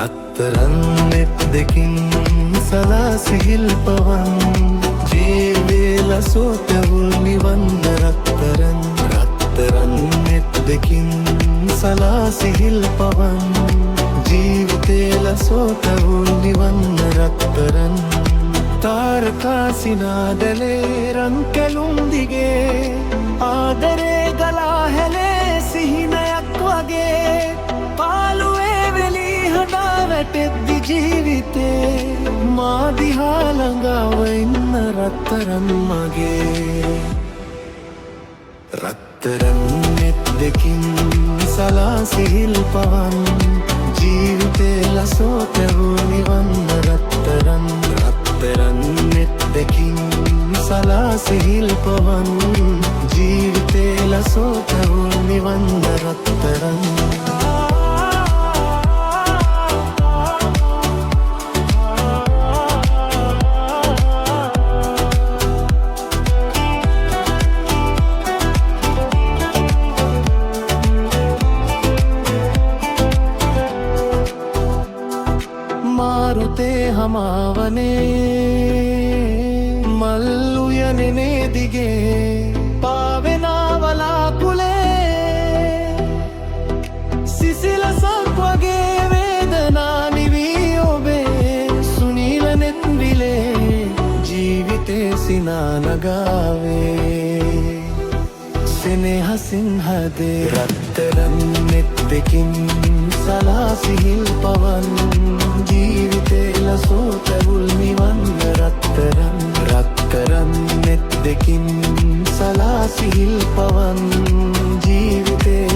රත්තරන් නෙත් දෙකින් සලා සිහිල් පවන් ජීවේල සෝතවුල් නිවන්න රත්තරන් රත්තරන් නෙත් දෙකින් සලා සිහිල් පවන් ජීවිතේල සෝතවුල් නිවන්න රත්තරන් තාරකා සිනාදලේ රන් කැලුම් දිගේ ආදරේ ගලා හැලේ සිහිනයක් වගේ පාළුවේ වෙලී හඬා වැටෙද්දි ජීවිතේ මා දිහා ළඟව ඉන්න රත්තරන් මගේ රත්තරන් නෙත් දෙකින් සලා සිහිල් පවන් ජීවිතේ ලසෝතවූ නිවන්න රත්තරන් රත්තරන් නෙත් දෙකින් සලා සිහිල් පවන් ජීවිතේ ලසෝතවූ නිවන්න රත්තරන් मारुते हमावने मल्लुयने दिगे पावेना वला कुले सिसिल सक्वगे वेदना निवियोबे सुनीलनेत विले जीविते सिना नगावे स्नेह सिंहदे रत्තරන් නෙත් දෙකින් සලා සිහිල් පවන් ජීවිතේ ලසෝතවුල් නිවන්න රත්තරන් රත්තරන් නෙත් දෙකින් සලා සිහිල් පවන් ජීවිතේ